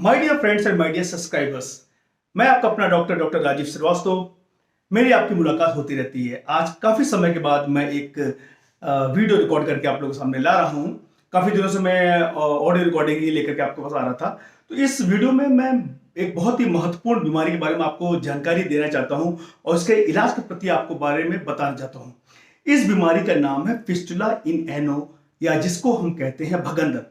My dear friends and my dear subscribers, मैं आपका अपना डॉक्टर राजीव श्रीवास्तव। मेरी आपकी मुलाकात होती रहती है। आज काफ़ी समय के बाद मैं एक वीडियो रिकॉर्ड करके आप लोगों के सामने ला रहा हूँ। काफ़ी दिनों से मैं ऑडियो रिकॉर्डिंग ही लेकर के आपके पास आ रहा था। तो इस वीडियो में मैं एक बहुत ही महत्वपूर्ण बीमारी के बारे में आपको जानकारी देना चाहता हूँ और इसके इलाज के प्रति आपको बारे में बताना चाहता हूँ। इस बीमारी का नाम है फिस्टुला इन एनो, या जिसको हम कहते हैं भगंदर।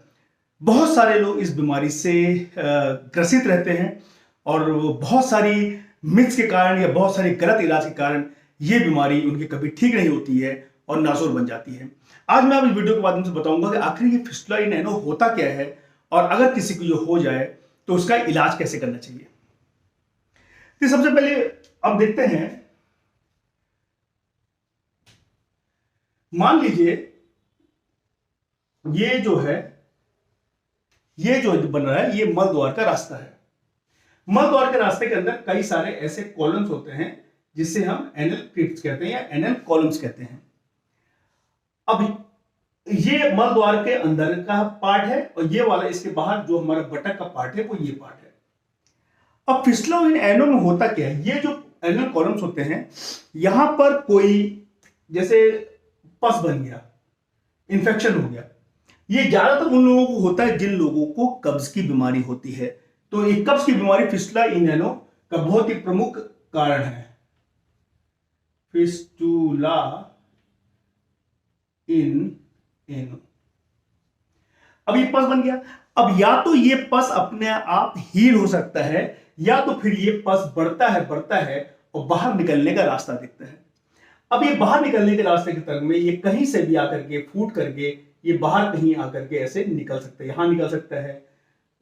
बहुत सारे लोग इस बीमारी से ग्रसित रहते हैं और बहुत सारी मिथ्स के कारण या बहुत सारी गलत इलाज के कारण ये बीमारी उनकी कभी ठीक नहीं होती है और नाजुर बन जाती है। आज मैं आप इस वीडियो के माध्यम से बताऊंगा कि आखिर ये फिस्टुला इन एनो होता क्या है और अगर किसी को जो हो जाए तो उसका इलाज कैसे करना चाहिए। तो सबसे पहले अब देखते हैं, मान लीजिए ये जो बन रहा है ये मल द्वार का रास्ता है। मल द्वार के रास्ते के अंदर कई सारे ऐसे कॉलम्स होते हैं जिसे हम एनल क्रिप्ट्स कहते हैं या एनल कॉलम्स कहते हैं। अब ये मल द्वार के अंदर का पार्ट है और ये वाला इसके बाहर जो हमारा बटक का पार्ट है वो ये पार्ट है। अब फिस्टुला इन एनो में होता क्या है, ये जो एनल कॉलम्स होते हैं यहां पर कोई जैसे पस बन गया, इंफेक्शन हो गया। ये ज्यादातर उन लोगों को होता है जिन लोगों को कब्ज की बीमारी होती है। तो एक कब्ज की बीमारी फिस्टुला इन एनो का बहुत ही प्रमुख कारण है। फिस्टुला इन एनो। अब ये पस बन गया। अब या तो ये पस अपने आप हील हो सकता है या तो फिर ये पस बढ़ता है और बाहर निकलने का रास्ता दिखता है। अब ये बाहर निकलने के रास्ते की तरफ में ये कहीं से भी आकर के फूट करके ये बाहर कहीं आकर के ऐसे निकल सकता है। यहां निकल सकता है,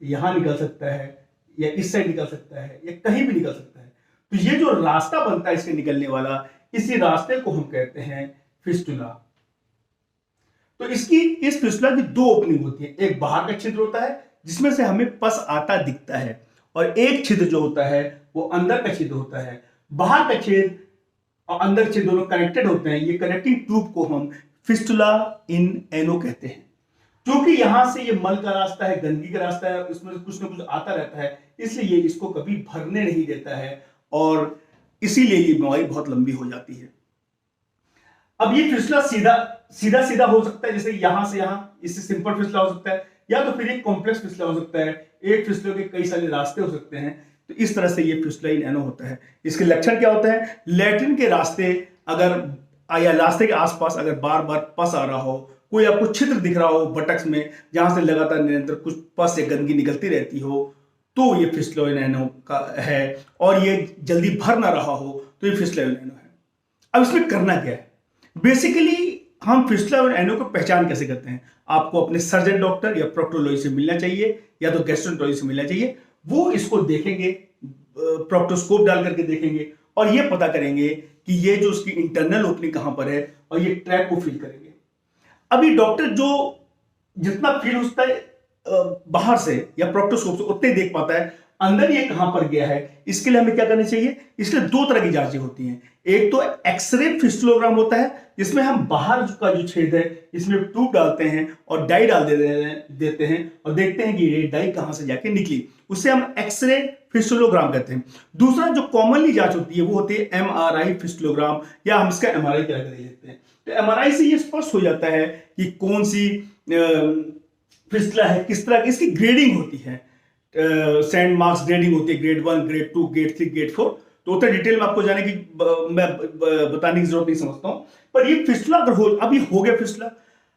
यहां निकल सकता है, या इस साइड निकल सकता है, या कहीं भी निकल सकता है। तो ये जो रास्ता बनता है इसके निकलने वाला, इसी रास्ते को हम कहते हैं फिस्टुला। तो इस फिस्टुला की दो ओपनिंग होती है। एक बाहर का छिद्र होता है जिसमें से हमें पस आता दिखता है, और एक छिद्र जो होता है वो अंदर का छिद्र होता है। बाहर का छिद्र और अंदर छिद्र दोनों कनेक्टेड होते हैं। ये कनेक्टिंग ट्यूब को हम फिस्टुला इन एनो कहते हैं। क्योंकि यहां से ये मल का रास्ता है, गंदगी का रास्ता है, इसमें से कुछ ना कुछ आता रहता है, इसलिए ये इसको कभी भरने नहीं देता है और इसीलिए ये बीमारी बहुत लंबी हो जाती है। अब ये फिस्टुला सीधा सीधा हो सकता है, जैसे यहां से यहां, इससे सिंपल फिस्टुला हो सकता है, या तो फिर एक कॉम्प्लेक्स फिस्टुला हो सकता है। एक फिस्टुला के कई सारे रास्ते हो सकते हैं। तो इस तरह से ये फिस्टुला इन एनो होता है। इसके लक्षण क्या होता है? लैट्रिन के रास्ते अगर या रास्ते के आसपास अगर बार बार पस आ रहा हो, कोई आपको छिद्र दिख रहा हो बटक्स में जहां से लगातार निरंतर कुछ पस या गंदगी निकलती रहती हो, तो ये फिस्टुला इन एनो का है। और ये जल्दी भर ना रहा हो तो ये फिस्टुला इन एनो है। अब इसमें करना क्या है? बेसिकली हम फिस्टुला और एनो को पहचान कैसे करते हैं? आपको अपने सर्जन डॉक्टर या प्रोक्टोलॉजी से मिलना चाहिए या तो गैस्ट्रोएंटरोलॉजी से मिलना चाहिए। वो इसको देखेंगे, प्रोक्टोस्कोप डाल करके देखेंगे और ये पता करेंगे कि ये जो उसकी इंटरनल ओपनिंग कहां पर है, और ये ट्रैक को फील करेंगे। अभी डॉक्टर जो जितना फील होता है बाहर से या प्रोक्टोस्कोप से उतने देख पाता है, अंदर ये कहां पर गया है इसके लिए हमें क्या करना चाहिए? इसलिए दो तरह की जांचें होती हैं। एक तो एक्सरे फिस्टुलोग्राम होता है जिसमें हम बाहर का जो छेद है इसमें ट्यूब डालते हैं और डाई डाल देते हैं और देखते हैं कि ये डाई कहां से जाके निकली, उससे हम एक्सरे फिस्टुलोग्राम कहते हैं। दूसरा जो कॉमनली जांच होती है वो होती है एमआरआई फिस्टुलोग्राम, या हम इसका एमआरआई करा कर लेते हैं। तो एमआरआई से ये स्पष्ट हो जाता है कि कौन सी फिस्टुला है, किस तरह की इसकी ग्रेडिंग होती है। सैंड मार्क्स ग्रेडिंग होती है, ग्रेड 1, ग्रेड 2, ग्रेड 3, ग्रेड 4। तो उतना डिटेल में आपको जाने की मैं बताने की जरूरत नहीं समझता हूं। पर ये फिस्टुला अगर अब ये हो गया फिस्टुला।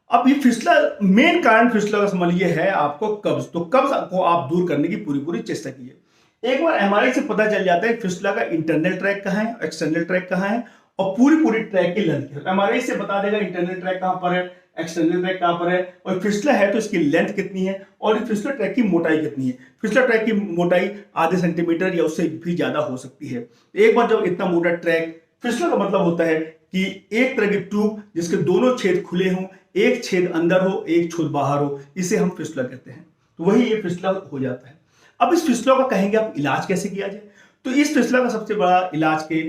अब ये फिस्टुला, मेन कारण फिस्टुला का समझ ये है आपको कब्ज। तो कब्ज को आप दूर करने की पूरी पूरी चेष्टा कीजिए। एक बार एमआरआई से पता चल जाता है फिस्टुला का इंटरनल ट्रैक कहां है, एक्सटर्नल ट्रैक कहां है और पूरी ट्रैक की लेंथ। एमआरआई से बता देगा इंटरनल ट्रैक कहां पर है, एक्सटर्नल ट्रैक कहां पर है, और फिस्टुला है तो इसकी लेंथ कितनी है और फिस्टुला ट्रैक की मोटाई कितनी है। फिस्टुला ट्रैक की मोटाई आधे सेंटीमीटर या उससे भी ज्यादा हो सकती है। एक बार जब इतना मोटा ट्रैक, फिस्टुला का मतलब होता है कि एक तरह की ट्यूब जिसके दोनों छेद खुले हों, एक छेद अंदर हो एक छेद बाहर हो, इसे हम फिस्टुला कहते हैं। तो वही ये फिस्टुला हो जाता है। अब इस फिस्टुला का कहेंगे आप इलाज कैसे किया जाए? तो इस फिस्टुला का सबसे बड़ा इलाज के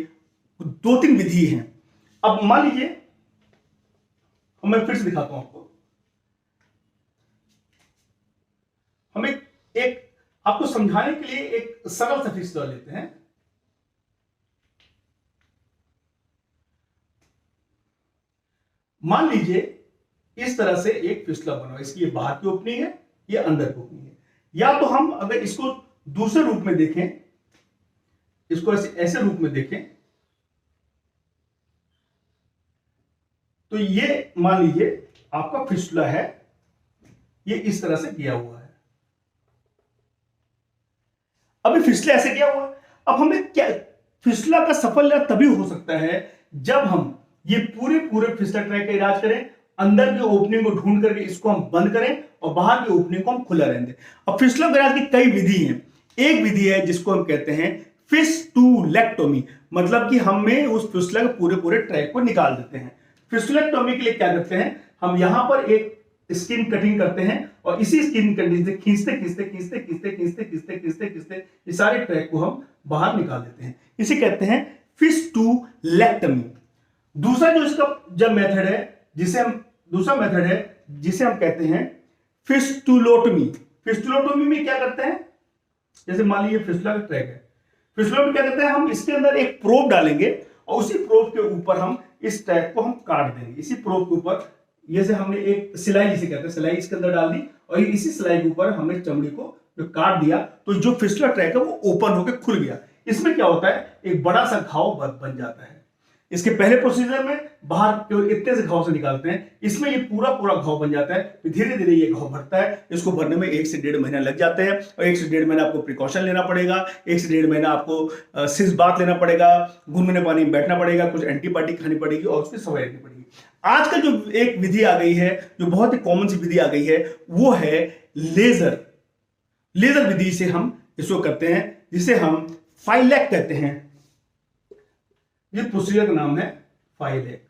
दो तीन विधि हैं। अब मान लीजिए, मैं फिर से दिखाता हूं आपको। हम एक आपको समझाने के लिए एक सरल सा फिसला लेते हैं। मान लीजिए इस तरह से एक फिसला बना, इसकी ये बाहर की ओपनिंग है, ये अंदर की ओपनिंग है। या तो हम अगर इसको दूसरे रूप में देखें, इसको ऐसे रूप में देखें, तो ये मान लीजिए आपका फिस्टुला है, ये इस तरह से किया हुआ है। अभी फिस्टुला ऐसे किया हुआ है। अब हमें क्या, फिस्टुला का सफल इलाज तभी हो सकता है जब हम ये पूरे फिस्टुला ट्रैक का इलाज करें, अंदर की ओपनिंग को ढूंढ करके इसको हम बंद करें और बाहर की ओपनिंग को हम खुला रहने दें। अब फिस्टुला के इलाज की कई विधि हैं। एक विधि है जिसको हम कहते हैं फिस्टुलेक्टोमी, मतलब कि हमें उस फिस्टुला के पूरे ट्रैक को निकाल देते हैं। फिस्टुलेक्टोमी के लिए क्या करते हैं, हम यहां पर एक स्किन कटिंग करते हैं और इसी स्किन कटिंग से खींचते ये सारे ट्रैक को हम बाहर निकाल देते हैं। इसे कहते हैं फिस्टुलेक्टोमी। दूसरा जो इसका जब मेथड है, दूसरा मेथड है जिसे हम कहते हैं फिस्टुलोटोमी। फिस्टुलोटोमी में क्या करते हैं, जैसे मान लीजिए फिस्टुला का ट्रैक है, फिस्टुला में क्या करते हैं, हम इसके अंदर एक प्रोब डालेंगे और उसी प्रोब के ऊपर हम इस ट्रैक को हम काट देंगे। इसी प्रोब के ऊपर जैसे हमने एक सिलाई, जिसे कहते हैं सिलाई, इसके अंदर डाल दी और इसी सिलाई के ऊपर हमने चमड़ी को जो काट दिया, तो जो फिस्टुला ट्रैक है वो ओपन होकर खुल गया। इसमें क्या होता है, एक बड़ा सा घाव बन जाता है। इसके पहले प्रोसीजर में बाहर केवल इतने से घाव से निकालते हैं, इसमें ये पूरा घाव बन जाता है। फिर धीरे धीरे ये घाव बढ़ता है। इसको भरने में 1 से 1.5 महीना लग जाते हैं और 1 से 1.5 महीना आपको प्रिकॉशन लेना पड़ेगा। 1 से 1.5 महीना आपको सिस बात लेना पड़ेगा, गुनगुने पानी में बैठना पड़ेगा, कुछ एंटीबायोटिक खानी पड़ेगी और उसकी सफाई रखनी पड़ेगी। आजकल जो एक विधि आ गई है, जो बहुत ही कॉमन सी विधि आ गई है, वो है लेजर। लेजर विधि से हम इसको करते हैं, जिसे हम फाइलेक कहते हैं। ये प्रोसीजर का नाम है फाइलेक।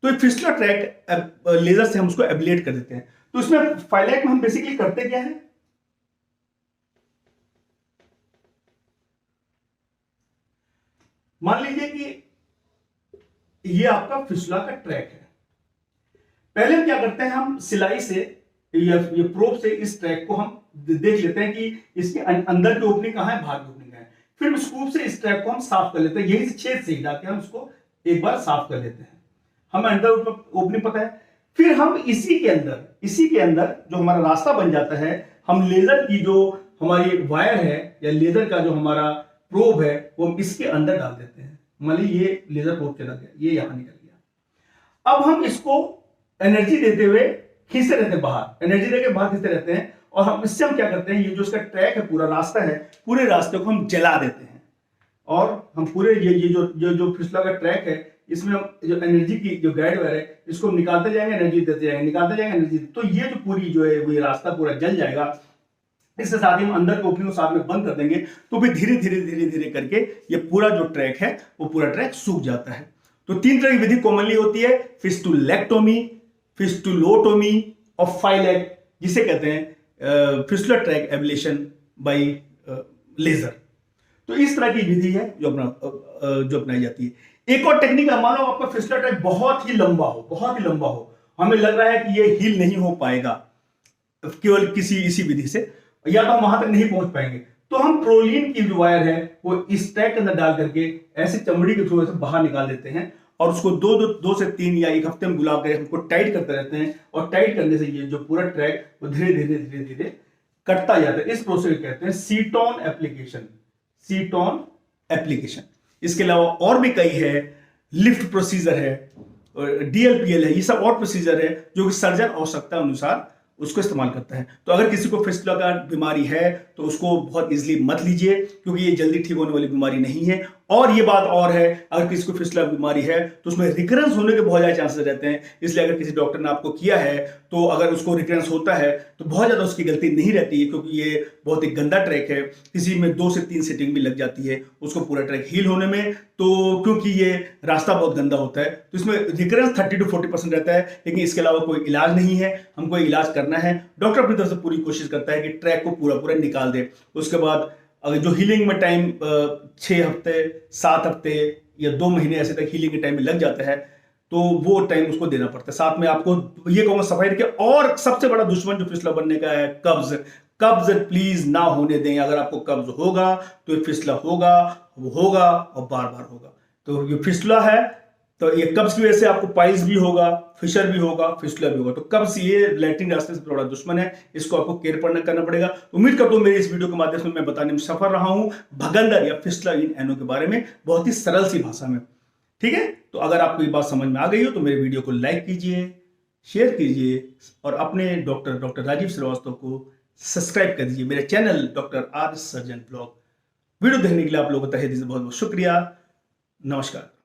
तो एक फिस्टुला ट्रैक लेजर से हम उसको एब्लेट कर देते हैं। तो इसमें फाइलेक में हम बेसिकली करते क्या है, मान लीजिए कि ये आपका फिस्टुला का ट्रैक है। पहले हम क्या करते हैं, हम सिलाई से या ये प्रोब से इस ट्रैक को हम देख लेते हैं कि इसके अंदर की ओपनिंग कहां है, बाहर की ओपनिंग कहां है। फिर स्कूप से इस ट्रैक को हम साफ कर लेते हैं, यही से छेद से ही डालकर हम इसको एक बार साफ कर लेते हैं। हमें अंदर ओपनिंग पता है। फिर हम इसी के अंदर जो हमारा रास्ता बन जाता है, हम लेजर की जो हमारी वायर है या लेजर का जो हमारा प्रोब है वो हम इसके अंदर डाल देते हैं। मान लीजिए ये लेजर प्रोब चला गया, ये यहां निकल गया। अब हम इसको एनर्जी देते हुए खींचते रहते हैं बाहर, एनर्जी देकर बाहर खींचते रहते हैं और हम इससे हम क्या करते हैं, ये जो इसका ट्रैक है, पूरा रास्ता है, पूरे रास्ते को हम जला देते हैं और हम पूरे ये जो फिस्टुला का ट्रैक है, इसमें हम जो एनर्जी की जो गाइड वायर है, इसको हम निकालते जाएंगे, एनर्जी देते जाएंगे, निकालते जाएंगे एनर्जी। तो ये जो पूरी जो है वो रास्ता पूरा जल जाएगा। इसके साथ ही हम अंदर की ओपनिंग को साथ में बंद कर देंगे, तो फिर धीरे धीरे करके ये पूरा जो ट्रैक है वो पूरा ट्रैक सूख जाता है। तो 3 तरह की विधि कॉमनली होती है, फिस्टुलेक्टोमी, फिस्टुलोटोमी और फाइलेक, जिसे कहते हैं fistula tract ablation by laser. तो इस तरह की विधि है जो अपनाई जाती है। एक और टेक्निक है, मान लो आपका फिस्टुला ट्रैक बहुत ही लंबा हो, हमें लग रहा है कि ये हील नहीं हो पाएगा केवल इसी विधि से, या तो हम वहां तक नहीं पहुंच पाएंगे, तो हम प्रोलीन की जो वायर है वो इस ट्रैक के अंदर डाल करके ऐसे चमड़ी के थ्रू से बाहर निकाल देते हैं और उसको 2 से 3 या 1 हफ्ते में बुला कर हमको टाइट करते रहते हैं। और टाइट करने से ये जो पूरा ट्रैक वो धीरे धीरे कटता जाता है। इस प्रोसेस को कहते हैं सीटोन एप्लीकेशन। इसके अलावा और भी कई है, लिफ्ट प्रोसीजर है, DLPL है, ये सब और प्रोसीजर है जो कि सर्जन आवश्यकता अनुसार उसको इस्तेमाल करता है। तो अगर किसी को फिस्टुला का बीमारी है तो उसको बहुत इजीली मत लीजिए, क्योंकि ये जल्दी ठीक होने वाली बीमारी नहीं है। और ये बात और है, अगर किसी को फिस्टुला बीमारी है तो उसमें रिकरेंस होने के बहुत ज्यादा चांसेस रहते हैं। इसलिए अगर किसी डॉक्टर ने आपको किया है तो अगर उसको रिकरेंस होता है तो बहुत ज्यादा उसकी गलती नहीं रहती है, क्योंकि ये बहुत ही गंदा ट्रैक है। किसी में 2 से 3 सेटिंग भी लग जाती है उसको पूरा ट्रैक हील होने में। तो क्योंकि ये रास्ता बहुत गंदा होता है तो इसमें रिकरेंस 30 to 40% रहता है, लेकिन इसके अलावा कोई इलाज नहीं है। हमको इलाज करना है, डॉक्टर अपनी तरफ से पूरी कोशिश करता है कि ट्रैक को पूरा निकाल दे। उसके बाद अगर जो हीलिंग में टाइम 6 हफ्ते 7 हफ्ते या 2 महीने ऐसे तक हीलिंग के टाइम में लग जाता है, तो वो टाइम उसको देना पड़ता है। साथ में आपको ये कहूंगा सफाई रखिए। और सबसे बड़ा दुश्मन जो फिस्टुला बनने का है, कब्ज प्लीज ना होने दें। अगर आपको कब्ज होगा तो ये फिसला होगा, वो होगा और बार बार होगा। तो ये फिसला है तो ये कब्ज की वजह से आपको पाइल्स भी होगा, फिशर भी होगा, फिसला भी होगा। तो कब्ज ये लैट्रिन रास्ते से बड़ा दुश्मन है, इसको आपको केयर करना पड़ेगा। उम्मीद करता हूं मेरी इस वीडियो के माध्यम से मैं बताने में सफल रहा हूं भगंदर या फिसला इन एनो के बारे में बहुत ही सरल सी भाषा में। ठीक है, तो अगर आपको ये बात समझ में आ गई हो तो मेरे वीडियो को लाइक कीजिए, शेयर कीजिए और अपने डॉक्टर राजीव श्रीवास्तव को सब्सक्राइब कर दीजिए, मेरे channel doctor R surgeon blog. Video देखने के लिए आप लोगों को तहे दिल से बहुत बहुत शुक्रिया। नमस्कार।